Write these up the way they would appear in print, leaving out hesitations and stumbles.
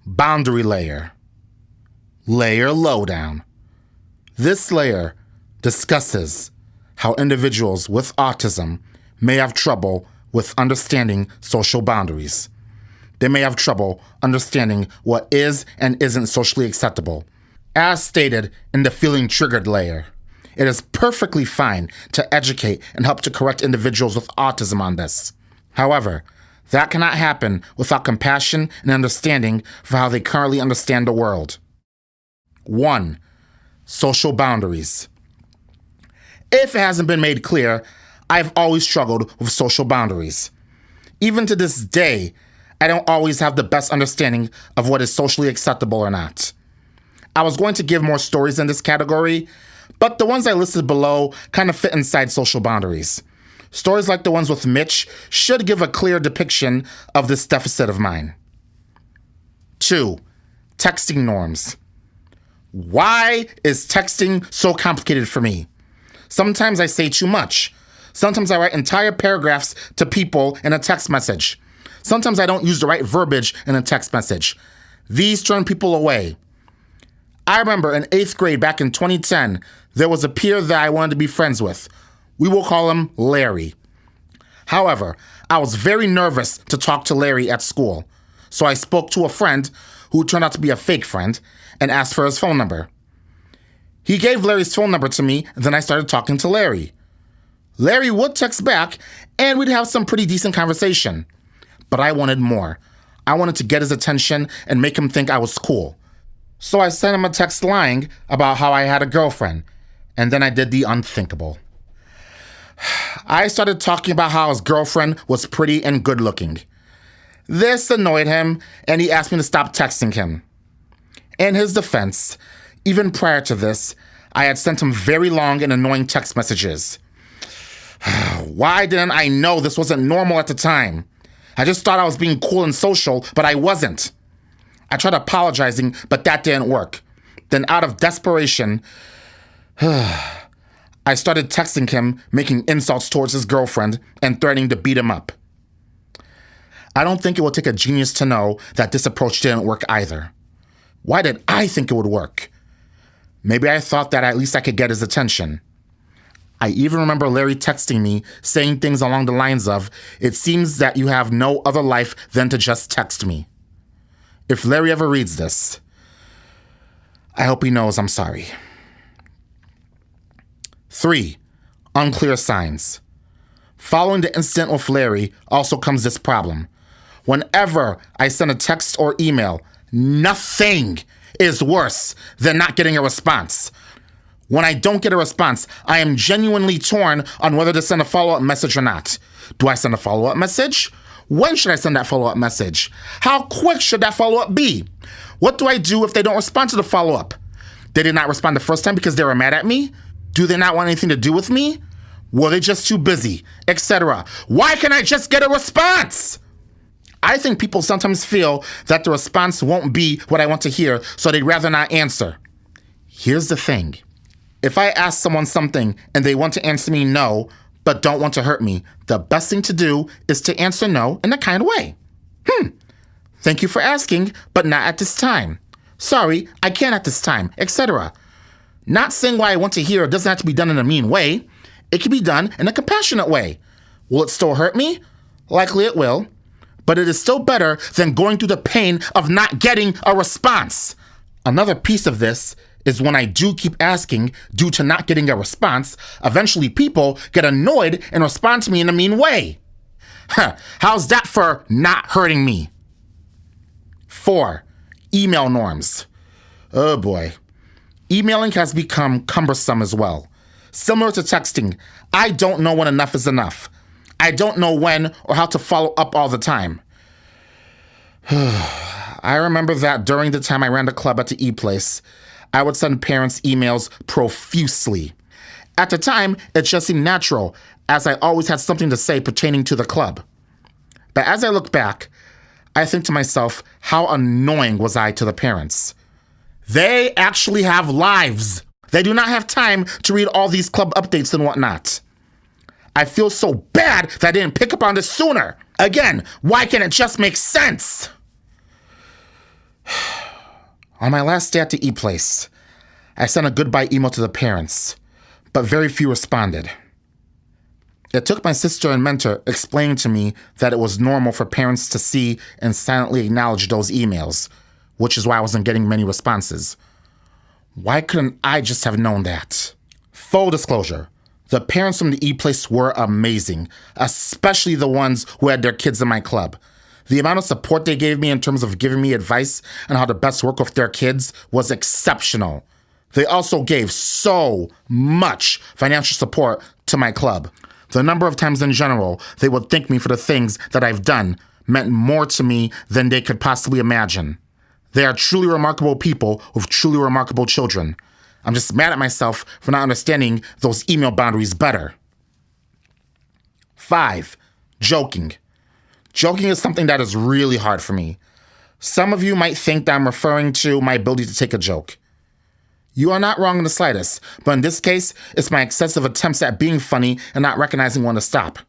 Boundary layer. Layer lowdown. This layer discusses how individuals with autism may have trouble with understanding social boundaries. They may have trouble understanding what is and isn't socially acceptable. As stated in the feeling triggered layer, it is perfectly fine to educate and help to correct individuals with autism on this. However, that cannot happen without compassion and understanding for how they currently understand the world. 1. Social boundaries. If it hasn't been made clear, I've always struggled with social boundaries. Even to this day, I don't always have the best understanding of what is socially acceptable or not. I was going to give more stories in this category, but the ones I listed below kind of fit inside social boundaries. Stories like the ones with Mitch should give a clear depiction of this deficit of mine. 2. Texting norms. Why is texting so complicated for me? Sometimes I say too much. Sometimes I write entire paragraphs to people in a text message. Sometimes I don't use the right verbiage in a text message. These turn people away. I remember in 8th grade back in 2010, there was a peer that I wanted to be friends with. We will call him Larry. However, I was very nervous to talk to Larry at school, so I spoke to a friend who turned out to be a fake friend and asked for his phone number. He gave Larry's phone number to me, and then I started talking to Larry. Larry would text back, and we'd have some pretty decent conversation. But I wanted more. I wanted to get his attention and make him think I was cool. So I sent him a text lying about how I had a girlfriend, and then I did the unthinkable. I started talking about how his girlfriend was pretty and good-looking. This annoyed him, and he asked me to stop texting him. In his defense, even prior to this, I had sent him very long and annoying text messages. Why didn't I know this wasn't normal at the time? I just thought I was being cool and social, but I wasn't. I tried apologizing, but that didn't work. Then out of desperation, I started texting him, making insults towards his girlfriend and threatening to beat him up. I don't think it would take a genius to know that this approach didn't work either. Why did I think it would work? Maybe I thought that at least I could get his attention. I even remember Larry texting me, saying things along the lines of, "It seems that you have no other life than to just text me." If Larry ever reads this, I hope he knows I'm sorry. 3. Unclear signs. Following the incident with Larry also comes this problem. Whenever I send a text or email, nothing is worse than not getting a response. When I don't get a response, I am genuinely torn on whether to send a follow-up message or not. Do I send a follow-up message? When should I send that follow-up message? How quick should that follow-up be? What do I do if they don't respond to the follow-up? They did not respond the first time because they were mad at me? Do they not want anything to do with me? Were they just too busy? Etc. Why can't I just get a response? I think people sometimes feel that the response won't be what I want to hear, so they'd rather not answer. Here's the thing. If I ask someone something and they want to answer me no, but don't want to hurt me, the best thing to do is to answer no in a kind way. Thank you for asking, but not at this time. Sorry, I can't at this time, etc. Not saying what I want to hear doesn't have to be done in a mean way. It can be done in a compassionate way. Will it still hurt me? Likely it will. But it is still better than going through the pain of not getting a response. Another piece of this is when I do keep asking due to not getting a response, eventually people get annoyed and respond to me in a mean way. How's that for not hurting me? 4. Email norms. Oh boy. Emailing has become cumbersome as well. Similar to texting, I don't know when enough is enough. I don't know when or how to follow up all the time. I remember that during the time I ran the club at the E-Place, I would send parents emails profusely. At the time, it just seemed natural, as I always had something to say pertaining to the club. But as I look back, I think to myself, how annoying was I to the parents? They actually have lives. They do not have time to read all these club updates and whatnot. I feel so bad that I didn't pick up on this sooner. Again, why can't it just make sense? On my last day at the E-Place, I sent a goodbye email to the parents, but very few responded. It took my sister and mentor explaining to me that it was normal for parents to see and silently acknowledge those emails, which is why I wasn't getting many responses. Why couldn't I just have known that? Full disclosure, the parents from the E-Place were amazing, especially the ones who had their kids in my club. The amount of support they gave me in terms of giving me advice on how to best work with their kids was exceptional. They also gave so much financial support to my club. The number of times in general they would thank me for the things that I've done meant more to me than they could possibly imagine. They are truly remarkable people with truly remarkable children. I'm just mad at myself for not understanding those email boundaries better. 5. Joking. Joking is something that is really hard for me. Some of you might think that I'm referring to my ability to take a joke. You are not wrong in the slightest, but in this case, it's my excessive attempts at being funny and not recognizing when to stop.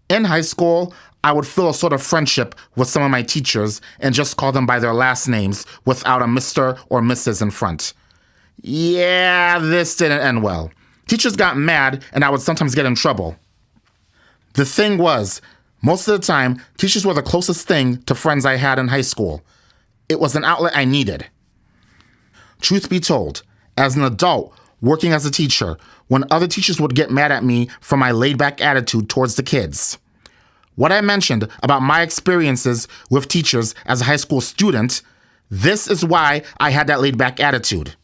In high school, I would feel a sort of friendship with some of my teachers and just call them by their last names without a Mr. or Mrs. in front. Yeah, this didn't end well. Teachers got mad and I would sometimes get in trouble. The thing was, most of the time, teachers were the closest thing to friends I had in high school. It was an outlet I needed. Truth be told, as an adult working as a teacher, when other teachers would get mad at me for my laid-back attitude towards the kids. What I mentioned about my experiences with teachers as a high school student, this is why I had that laid-back attitude.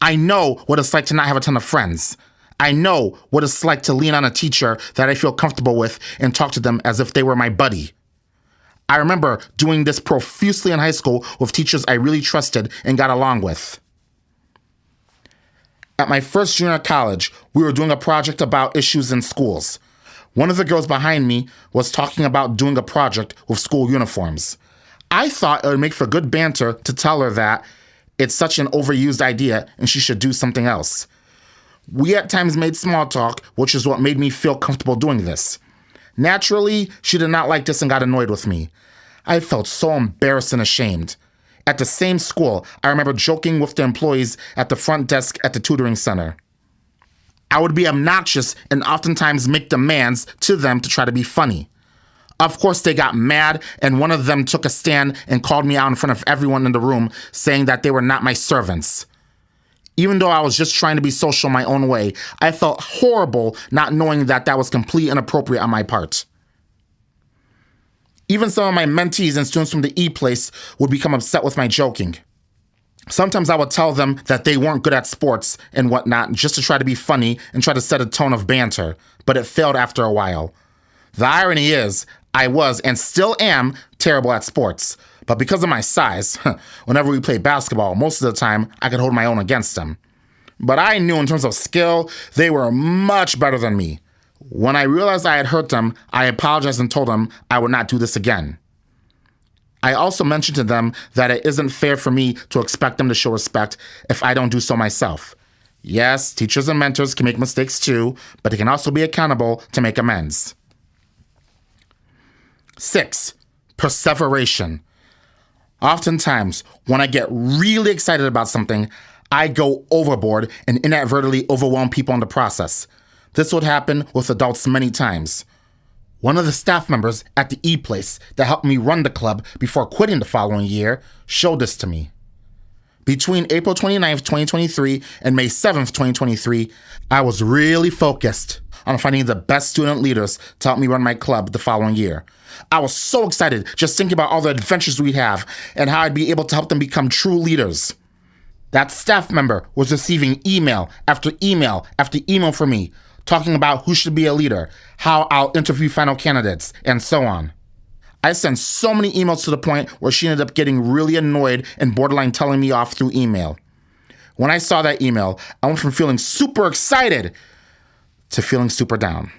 I know what it's like to not have a ton of friends. I know what it's like to lean on a teacher that I feel comfortable with and talk to them as if they were my buddy. I remember doing this profusely in high school with teachers I really trusted and got along with. At my first year at college, we were doing a project about issues in schools. One of the girls behind me was talking about doing a project with school uniforms. I thought it would make for good banter to tell her that it's such an overused idea and she should do something else. We at times made small talk, which is what made me feel comfortable doing this. Naturally, she did not like this and got annoyed with me. I felt so embarrassed and ashamed. At the same school, I remember joking with the employees at the front desk at the tutoring center. I would be obnoxious and oftentimes make demands to them to try to be funny. Of course, they got mad, and one of them took a stand and called me out in front of everyone in the room, saying that they were not my servants. Even though I was just trying to be social my own way, I felt horrible not knowing that that was completely inappropriate on my part. Even some of my mentees and students from the E-Place would become upset with my joking. Sometimes I would tell them that they weren't good at sports and whatnot just to try to be funny and try to set a tone of banter, but it failed after a while. The irony is, I was and still am terrible at sports. But because of my size, whenever we played basketball, most of the time I could hold my own against them. But I knew in terms of skill, they were much better than me. When I realized I had hurt them, I apologized and told them I would not do this again. I also mentioned to them that it isn't fair for me to expect them to show respect if I don't do so myself. Yes, teachers and mentors can make mistakes too, but they can also be accountable to make amends. 6. Perseveration. Oftentimes, when I get really excited about something, I go overboard and inadvertently overwhelm people in the process. This would happen with adults many times. One of the staff members at the E-Place that helped me run the club before quitting the following year showed this to me. Between April 29th, 2023 and May 7th, 2023, I was really focused on finding the best student leaders to help me run my club the following year. I was so excited just thinking about all the adventures we'd have and how I'd be able to help them become true leaders. That staff member was receiving email after email after email from me, talking about who should be a leader, how I'll interview final candidates, and so on. I sent so many emails to the point where she ended up getting really annoyed and borderline telling me off through email. When I saw that email, I went from feeling super excited to feeling super down.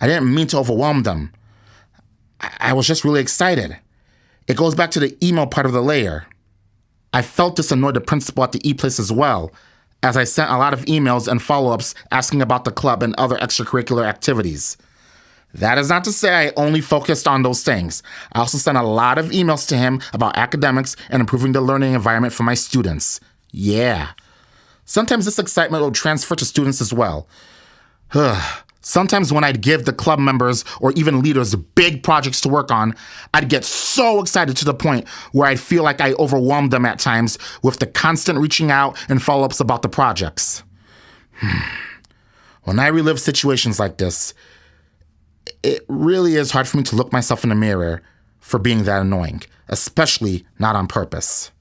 I didn't mean to overwhelm them. I was just really excited. It goes back to the email part of the layer. I felt this annoyed the principal at the E-Place as well, as I sent a lot of emails and follow-ups asking about the club and other extracurricular activities. That is not to say I only focused on those things. I also sent a lot of emails to him about academics and improving the learning environment for my students. Yeah. Sometimes this excitement will transfer to students as well. Sometimes when I'd give the club members or even leaders big projects to work on, I'd get so excited to the point where I'd feel like I overwhelmed them at times with the constant reaching out and follow-ups about the projects. When I relive situations like this, it really is hard for me to look myself in the mirror for being that annoying, especially not on purpose.